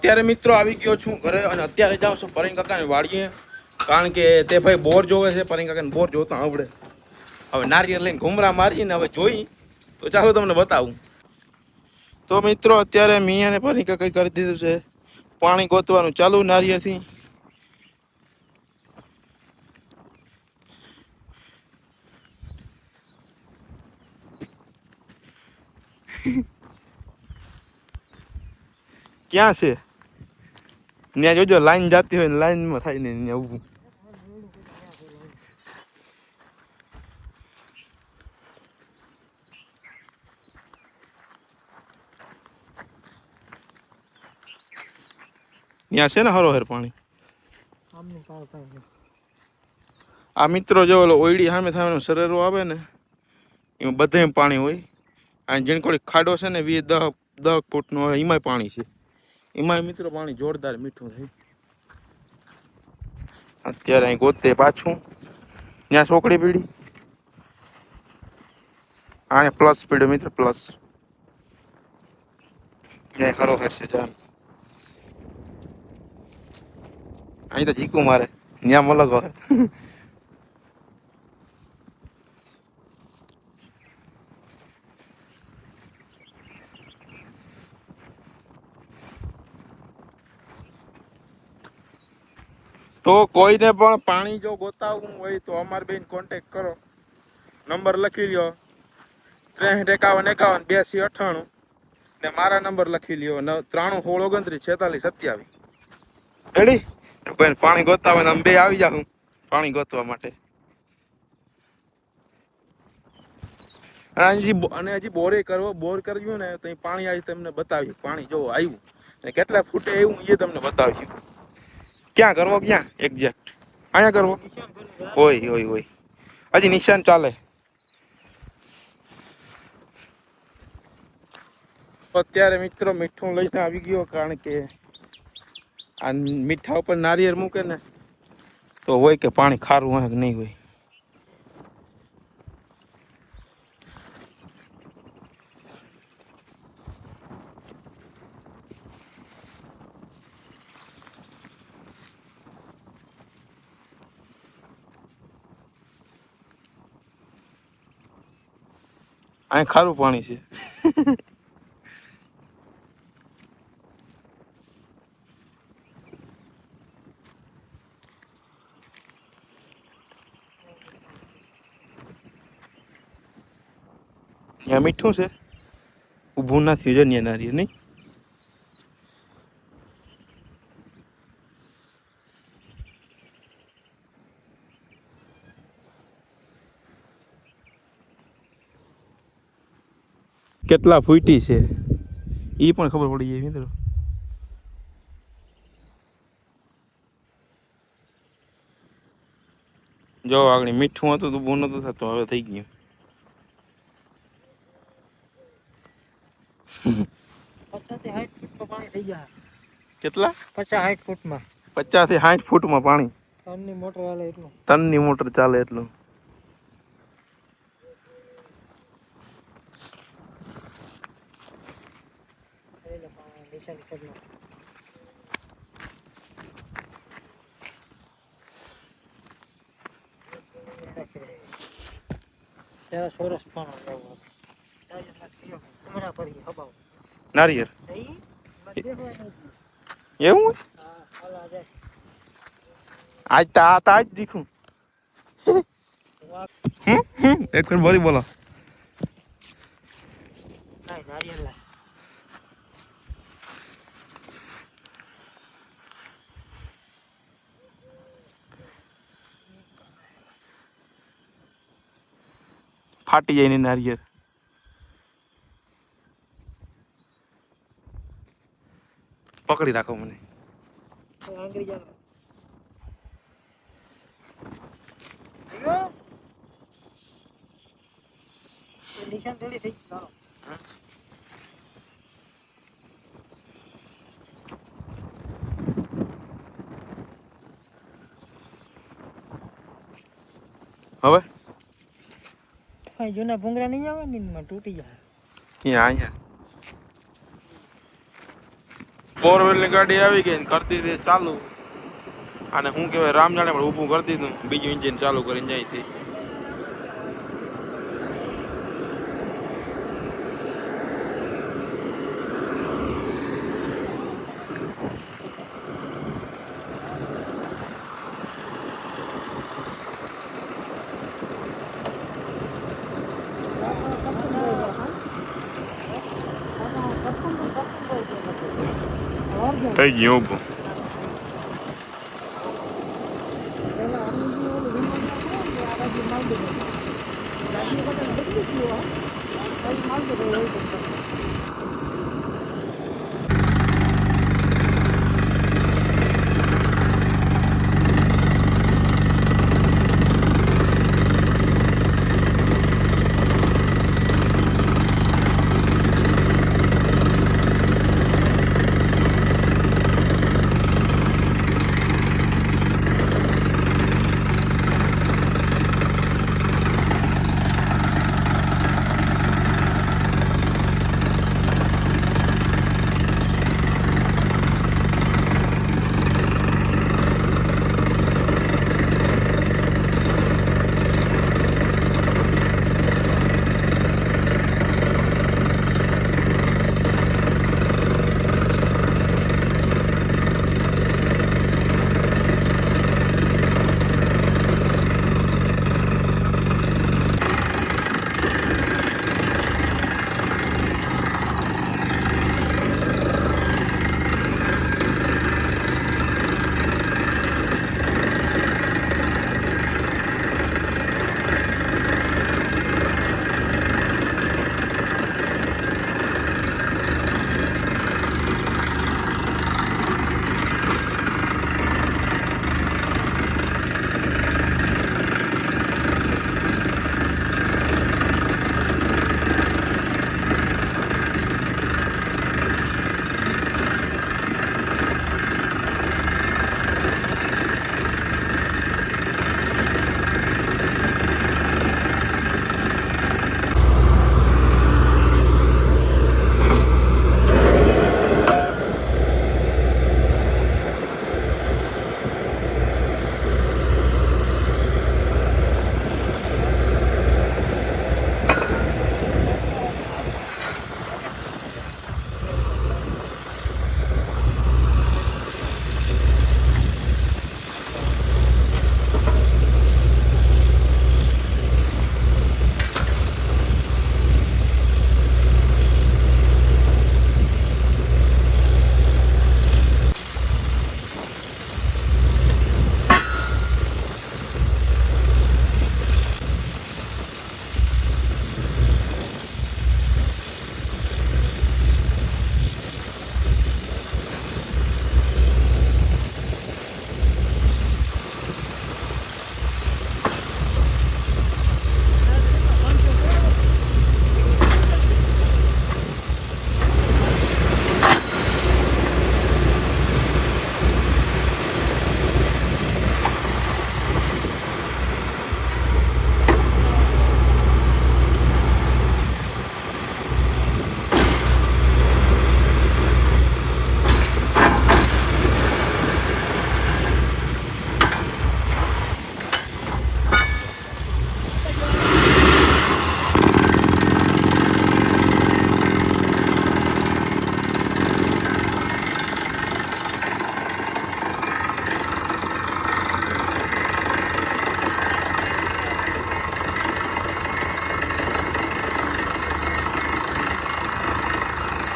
અત્યારે મિત્રો આવી ગયો છું ઘરે અને અત્યારે જાઉં છું પરિંગ કાકાને વાડીએ, કારણ કે તે ભાઈ બોર જોવે છે. પરિંગ કાકાને બોર જોતા આવડે. હવે નારિયેળ લઈને ઘુમરા મારીને હવે જોઈ તો ચાલો તમને બતાવું. તો મિત્રો અત્યારે મી અને પરિંગ કાકા કરી દીધું છે પાણી ગોતવાનું ચાલુ નારિયેળથી. ક્યાં છે? ત્યાં જોજો લાઈન જતી હોય ને લાઈનમાં થાય ને ત્યાં ઊભું. ત્યાં છે ને હરોહેર પાણી. આ મિત્રો જો ઓયડી સામે થવાનો સરેરો આવે ને એમાં બધે પાણી હોય. આ જીણકોડી ખાડો છે ને 10 ફૂટનો હોય, એમાંય પાણી છે. એમાંય મિત્રો પાણી જોરદાર મીઠું થાય. અત્યારે અહીં ગોતે પાછું ત્યાં છોકરી પીડી. અહીંયા પ્લસ પીડ્યો મિત્ર, પ્લસ ત્યાં હરોહેર છે જાન. અહીં તો જીકું મારે, ત્યાં મલક હોય. તો કોઈને પણ પાણી જો ગોતાવવું હોય તો અમાર બેન કોન્ટેક કરો. નંબર લખી લ્યો 63 51 51 82 98 ને મારા નંબર લખી લ્યો 93 16 29 46 27. રેડી? કોઈને પાણી ગોતવા હોય અમે બે આવી જાઉં પાણી ગોતવા માટે. અને હજી બોરે કરવો, બોર કરવ્યું ને તો પાણી આવી તમને બતાવ્યું. પાણી જો આવ્યું ને કેટલા ફૂટે એવું એ તમને બતાવ્યું. ક્યાં કરવો? ક્યાં એક્ઝેક્ટ અહીંયા કરવો? હોય હજી નિશાન ચાલે. અત્યારે મિત્રો મીઠું લઈને આવી ગયો, કારણ કે આ મીઠા ઉપર નારિયેળ મૂકે ને તો હોય કે પાણી ખારું હોય કે નહીં હોય. અહીં ખારું પાણી છે. ત્યાં મીઠું છે, ઊભું નથી જો ત્યાં નારિયેળ નહીં. કેટલા ફૂટી છે એ પણ ખબર પડી જાય મિત્રો. જો આગળ મીઠું હતું તો બહુ નતું થતું, હવે થઈ ગયું. 50 થી 60 ફૂટમાં પાણી થઈ જાય. કેટલા? 50 60 ફૂટમાં. 50 થી 60 ફૂટમાં પાણી. ટનની મોટર ચાલે એટલું. ટનની મોટર ચાલે એટલું. સોરસ નારિયેળ એવું આજ આજ દીખું. એક વાર બોલી બોલો. ફાટી જાય ને નારિયેળ. પકડી રાખો મને. નિશાન થોડી થઈ ગયું. હવે જૂના ભૂંગરા નહીં આવે ને તૂટી જાય. ક્યાં? અહીંયા બોરવેલની ગાડી આવી ગઈ ને કરી દીધી ચાલુ. અને શું કહેવાય રામ જાણે પણ ઊભું કરી દીધું, બીજું ઇન્જિન ચાલુ કરીને જાય છે. થઈ ગયું ઊભું.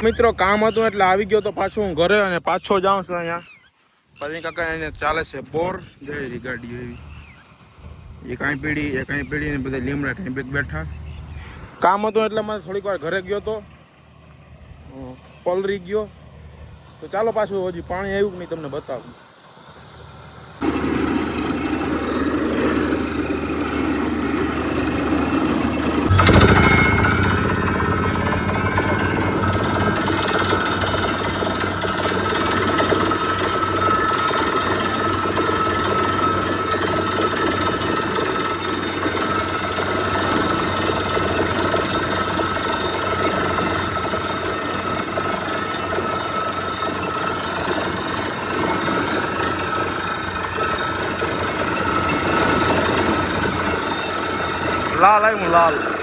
મિત્રો કામ હતું એટલે આવી ગયો તો પાછો હું ઘરે, અને પાછો જાઉં છું અહીંયા પરવીન કાકા એને ચાલે છે બોર જઈ ગાડી એવી, એ કાંઈ પીડી ને બધા લીમડા ઠેંબેક બેઠા. કામ હતું એટલે મને થોડીક વાર ઘરે ગયો તો પલરી ગયો. તો ચાલો પાછું હજી પાણી આવ્યું કે નહીં તમને બતાવું. લાલ આવ્યું લાલ